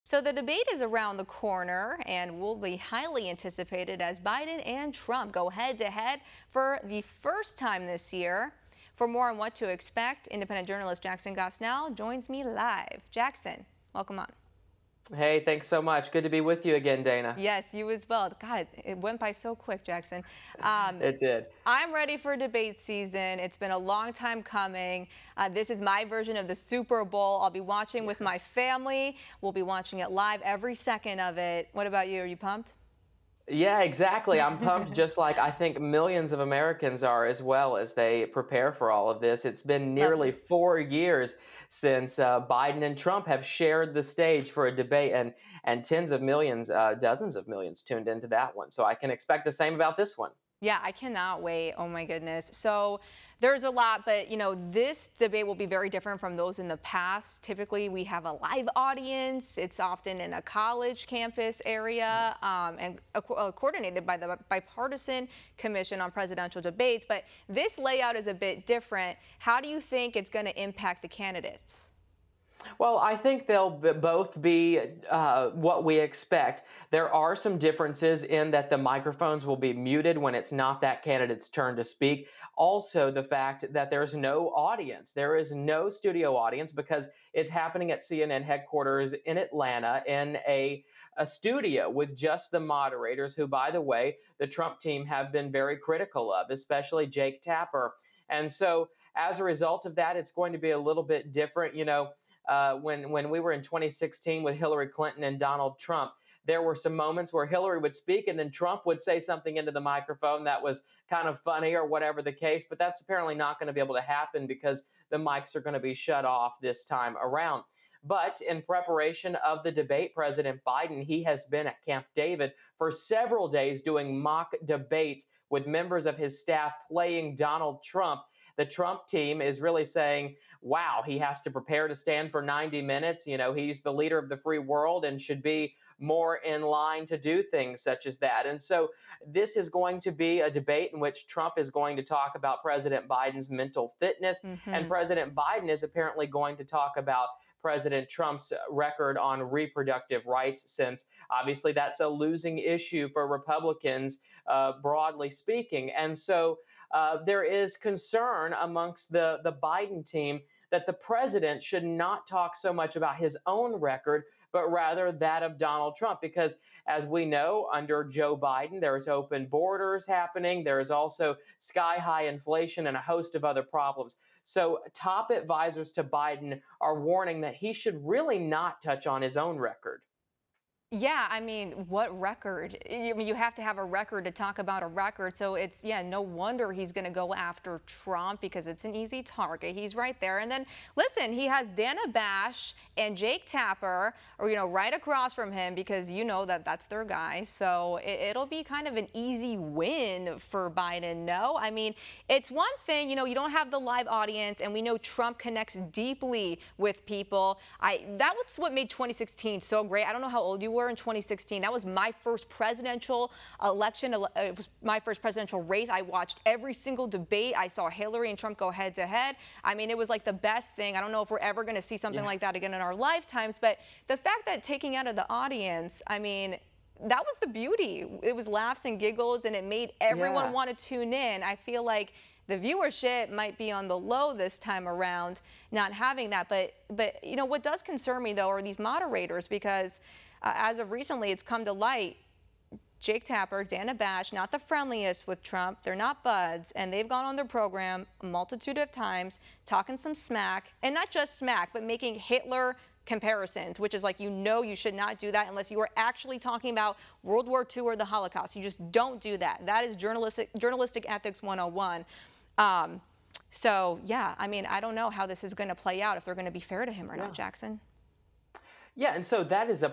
So the debate is around the corner and will be highly anticipated as Biden and Trump go head to head for the first time this year. For more on what to expect, independent journalist Jackson Gosnell joins me live. Jackson, welcome on. Hey, thanks so much. Good to be with you again, Dana. Yes, you as well. God, it went by so quick, Jackson. Um, It did. I'm ready for debate season. It's been a long time coming. This is my version of the Super Bowl. I'll be watching with my family. We'll be watching it live every second of it. What about you? Are you pumped? Yeah, exactly. I'm pumped just like I think millions of Americans are as well as they prepare for all of this. It's been nearly Lovely. 4 years since Biden and Trump have shared the stage for a debate, and tens of millions, dozens of millions tuned into that one. So I can expect the same about this one. Yeah, I cannot wait. Oh my goodness. So there's a lot, but this debate will be very different from those in the past. Typically, we have a live audience. It's often in a college campus area and coordinated by the Bipartisan Commission on Presidential Debates. But this layout is a bit different. How do you think it's going to impact the candidates? Well, I think they'll both be what we expect. There are some differences in that the microphones will be muted when it's not that candidate's turn to speak. Also, the fact that there's no audience. There is no studio audience because it's happening at CNN headquarters in Atlanta in a studio with just the moderators, who, by the way, the Trump team have been very critical of, especially Jake Tapper. And so, as a result of that, it's going to be a little bit different. When we were in 2016 with Hillary Clinton and Donald Trump, there were some moments where Hillary would speak and then Trump would say something into the microphone that was kind of funny or whatever the case. But that's apparently not going to be able to happen because the mics are going to be shut off this time around. But in preparation of the debate, President Biden, he has been at Camp David for several days doing mock debates with members of his staff playing Donald Trump. The Trump team is really saying, wow, he has to prepare to stand for 90 minutes. He's the leader of the free world and should be more in line to do things such as that. And so this is going to be a debate in which Trump is going to talk about President Biden's mental fitness, and Hmm. President Biden is apparently going to talk about President Trump's record on reproductive rights, since obviously that's a losing issue for Republicans, broadly speaking. And so there is concern amongst the Biden team that the president should not talk so much about his own record, but rather that of Donald Trump. Because as we know, under Joe Biden, there is open borders happening. There is also sky high inflation and a host of other problems. So top advisors to Biden are warning that he should really not touch on his own record. Yeah, I mean, what record? I mean, you have to have a record to talk about a record. So it's, yeah, no wonder he's going to go after Trump because it's an easy target. He's right there. And then, listen, he has Dana Bash and Jake Tapper, or, right across from him because that's their guy. So it'll be kind of an easy win for Biden. No, I mean, it's one thing, you don't have the live audience, and we know Trump connects deeply with people. That was what made 2016 so great. I don't know how old you were in 2016. That was my first presidential election. It was my first presidential race. I watched every single debate. I saw Hillary and Trump go head to head. I mean, it was like the best thing. I don't know if we're ever going to see something like that again in our lifetimes, but the fact that taking out of the audience, I mean, that was the beauty. It was laughs and giggles, and it made everyone Yeah. want to tune in. I feel like the viewership might be on the low this time around, not having that. But what does concern me though are these moderators, because as of recently, it's come to light. Jake Tapper, Dana Bash, not the friendliest with Trump. They're not buds, and they've gone on their program a multitude of times talking some smack, and not just smack, but making Hitler comparisons, which is like, you should not do that unless you are actually talking about World War II or the Holocaust. You just don't do that. That is journalistic ethics 101. So yeah, I mean, I don't know how this is going to play out, if they're going to be fair to him or not, Yeah. Jackson. Yeah, and so that is a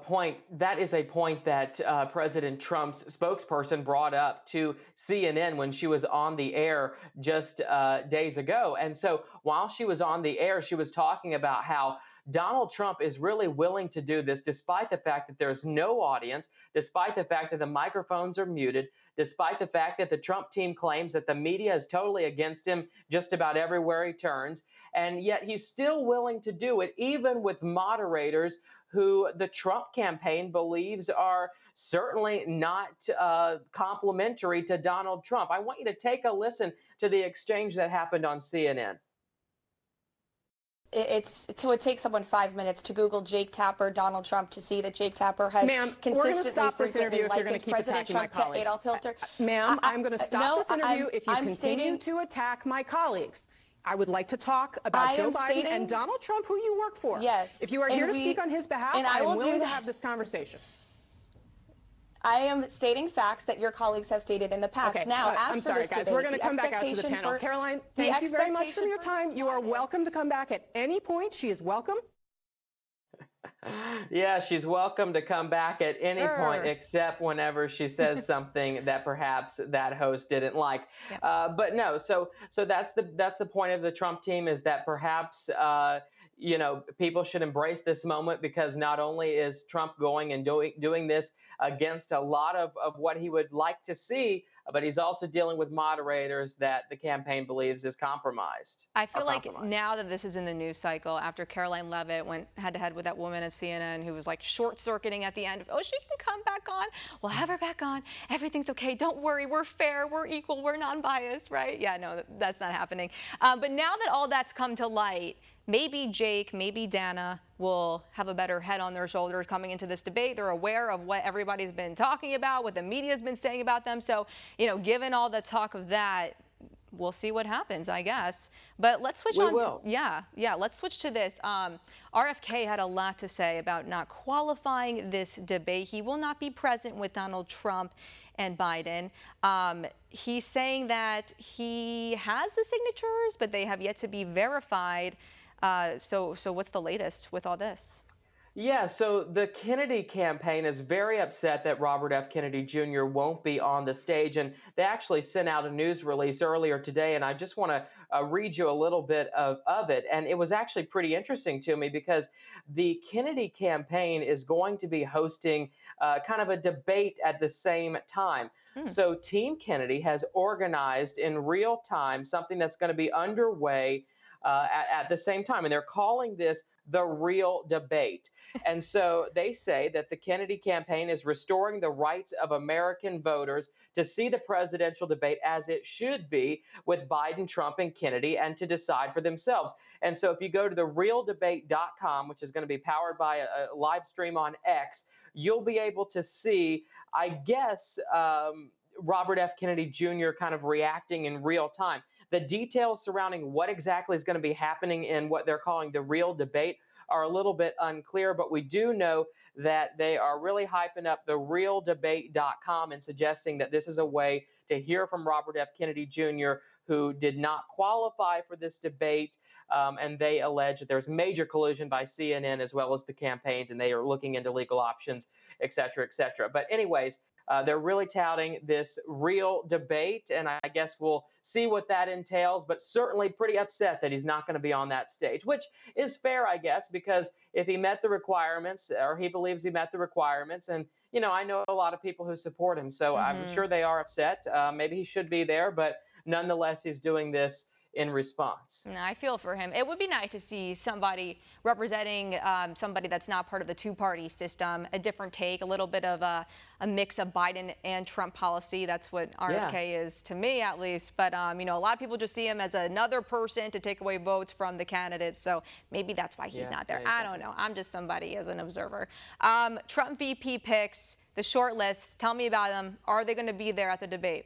point. That is a point that President Trump's spokesperson brought up to CNN when she was on the air just days ago. And so while she was on the air, she was talking about how Donald Trump is really willing to do this, despite the fact that there's no audience, despite the fact that the microphones are muted, despite the fact that the Trump team claims that the media is totally against him just about everywhere he turns. And yet he's still willing to do it, even with moderators who the Trump campaign believes are certainly not complimentary to Donald Trump. I want you to take a listen to the exchange that happened on CNN. So it takes someone 5 minutes to Google Jake Tapper, Donald Trump, to see that Jake Tapper has Ma'am, we're going to consistently, stop this interview if you're going to likened keep President attacking my Trump to colleagues. Adolf Hitler. Ma'am, I'm going to stop no, this interview if you I'm continue stating, to attack my colleagues. I would like to talk about Joe Biden and Donald Trump, who you work for. Yes. If you are here to speak on his behalf, I am willing to have this conversation. I am stating facts that your colleagues have stated in the past. Okay, now, as I'm for sorry, this guys. debate, We're going to the come back out to the expectation panel. for- Caroline, the thank you very much for expectation your time. You are welcome to come back at any point. She is welcome. Yeah, she's welcome to come back at any point, except whenever she says something that perhaps that host didn't like. Yep. But no, so that's the point of the Trump team, is that perhaps people should embrace this moment, because not only is Trump going and doing this against a lot of what he would like to see, but he's also dealing with moderators that the campaign believes is compromised. I feel like now that this is in the news cycle, after Caroline Levitt went head to head with that woman at CNN who was like short circuiting at the end of, oh, she can come back on. We'll have her back on. Everything's okay. Don't worry. We're fair. We're equal. We're non-biased, right? Yeah, no, that's not happening. But now that all that's come to light, maybe Jake, maybe Dana will have a better head on their shoulders coming into this debate. They're aware of what everybody's been talking about, what the media's been saying about them. So, given all the talk of that, we'll see what happens, I guess. But let's switch let's switch to this. RFK had a lot to say about not qualifying this debate. He will not be present with Donald Trump and Biden. He's saying that he has the signatures, but they have yet to be verified. So what's the latest with all this? Yeah, so the Kennedy campaign is very upset that Robert F. Kennedy Jr. won't be on the stage. And they actually sent out a news release earlier today. And I just want to read you a little bit of it. And it was actually pretty interesting to me, because the Kennedy campaign is going to be hosting kind of a debate at the same time. So Team Kennedy has organized in real time something that's going to be underway at the same time. And they're calling this the real debate. And so they say that the Kennedy campaign is restoring the rights of American voters to see the presidential debate as it should be, with Biden, Trump, and Kennedy, and to decide for themselves. And so if you go to therealdebate.com, which is going to be powered by a live stream on X, you'll be able to see, I guess, Robert F. Kennedy Jr. kind of reacting in real time. The details surrounding what exactly is going to be happening in what they're calling the real debate are a little bit unclear, but we do know that they are really hyping up the realdebate.com and suggesting that this is a way to hear from Robert F. Kennedy Jr., who did not qualify for this debate. And they allege that there's major collusion by CNN as well as the campaigns, and they are looking into legal options, et cetera, et cetera. But anyways, they're really touting this real debate, and I guess we'll see what that entails, but certainly pretty upset that he's not going to be on that stage, which is fair, I guess, because if he met the requirements, or he believes he met the requirements, and, I know a lot of people who support him, so I'm sure they are upset. Maybe he should be there, but nonetheless, he's doing this in response. I feel for him. It would be nice to see somebody representing somebody that's not part of the two-party system, a different take, a little bit of a mix of Biden and Trump policy. That's what RFK is to me, at least. But, a lot of people just see him as another person to take away votes from the candidates. So maybe that's why he's not there. I don't know. I'm just somebody as an observer. Trump VP picks, the short list. Tell me about them. Are they going to be there at the debate?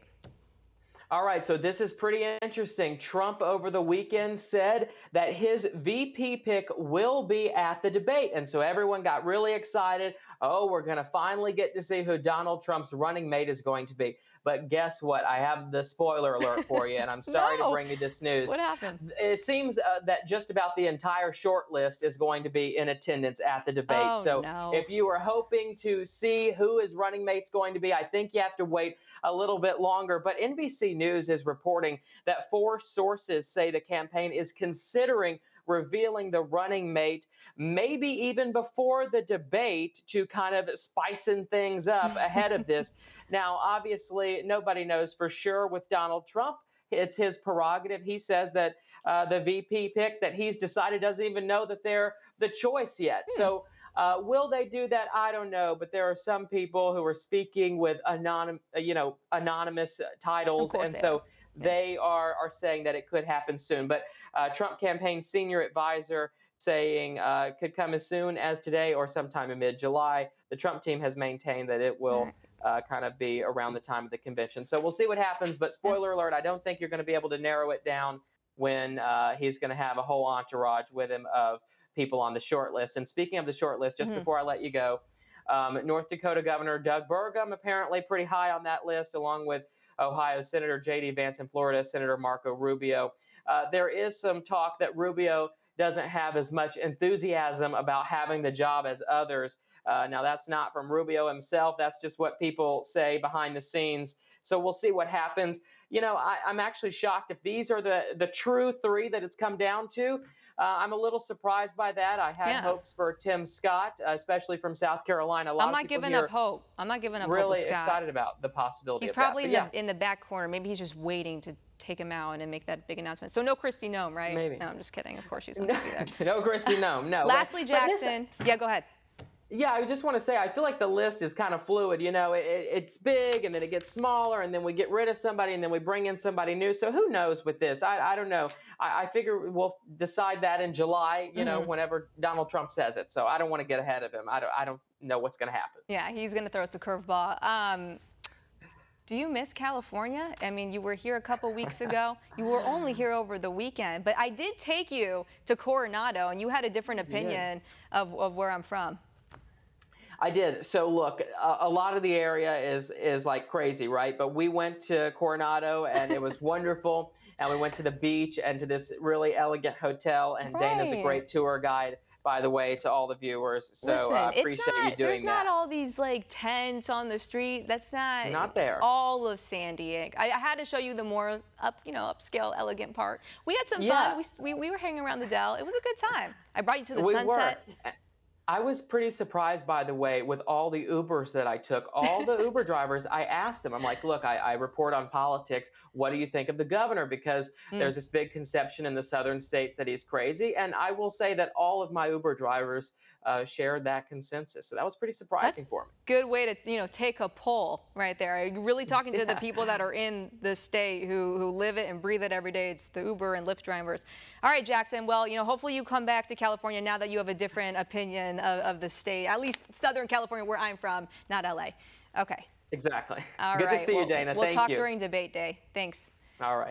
All right, so this is pretty interesting. Trump over the weekend said that his VP pick will be at the debate. And so everyone got really excited. Oh, we're going to finally get to see who Donald Trump's running mate is going to be. But guess what? I have the spoiler alert for you, and I'm sorry to bring you this news. What happened? It seems that just about the entire short list is going to be in attendance at the debate. If you were hoping to see who his running mate's going to be, I think you have to wait a little bit longer. But NBC News is reporting that 4 sources say the campaign is considering revealing the running mate, maybe even before the debate, to kind of spicing things up ahead of this. Now, obviously, nobody knows for sure with Donald Trump. It's his prerogative. He says that the VP pick that he's decided doesn't even know that they're the choice yet. So Will they do that? I don't know, but there are some people who are speaking with anonymous Of titles, course and they are. so they are saying that it could happen soon. But Trump campaign senior advisor saying could come as soon as today or sometime in mid-July. The Trump team has maintained that it All will right. kind of be around the time of the convention. So we'll see what happens. But spoiler alert, I don't think you're going to be able to narrow it down when he's going to have a whole entourage with him of people on the short list. And speaking of the short list, just before I let you go, North Dakota Governor Doug Burgum apparently pretty high on that list, along with Ohio Senator J.D. Vance and Florida Senator Marco Rubio. There is some talk that Rubio doesn't have as much enthusiasm about having the job as others. Now, that's not from Rubio himself. That's just what people say behind the scenes. So we'll see what happens. I'm actually shocked if these are the true three that it's come down to. I'm a little surprised by that. I had hopes for Tim Scott, especially from South Carolina. I'm not giving up hope. I'm not giving up hope really with Scott. excited about the possibility He's of probably that. in the back corner. Maybe he's just waiting to take him out and make that big announcement. So no Kristi Noem, right? Maybe. No, I'm just kidding. Of course she's not going to be there. No, Kristi Noem, no. Lastly, But listen, Jackson. Yeah, go ahead. yeah, I just want to say, I feel like the list is kind of fluid. It's big and then it gets smaller and then we get rid of somebody and then we bring in somebody new. So who knows with this? I don't know. I figure we'll decide that in July, whenever Donald Trump says it. So I don't want to get ahead of him. I don't know what's going to happen. Yeah, he's going to throw us a curveball. Do you miss California? I mean, you were here a couple weeks ago. You were only here over the weekend, but I did take you to Coronado and you had a different opinion of where I'm from. I did. So look, a lot of the area is like crazy, right? But we went to Coronado and it was wonderful. And we went to the beach and to this really elegant hotel. And Dana's a great tour guide, by the way, to all the viewers. So I appreciate you doing there's that. not all these like tents on the street. That's not there. All of San Diego. I had to show you the more upscale, elegant part. We had some fun. We were hanging around the Del. It was a good time. I brought you to the sunset. I was pretty surprised, by the way, with all the Ubers that I took. All the Uber drivers, I asked them, I'm like, look, I report on politics. What do you think of the governor? Because there's this big conception in the southern states that he's crazy. And I will say that all of my Uber drivers shared that consensus. So that was pretty surprising for me. Good way to, take a poll right there. Are you really talking to the people that are in the state who live it and breathe it every day? It's the Uber and Lyft drivers. All right, Jackson. Well, hopefully you come back to California now that you have a different opinion of the state, at least Southern California, where I'm from, not LA. Okay. Exactly. All Good right. to see you, Dana. We'll Thank talk you. during debate day. Thanks. All right.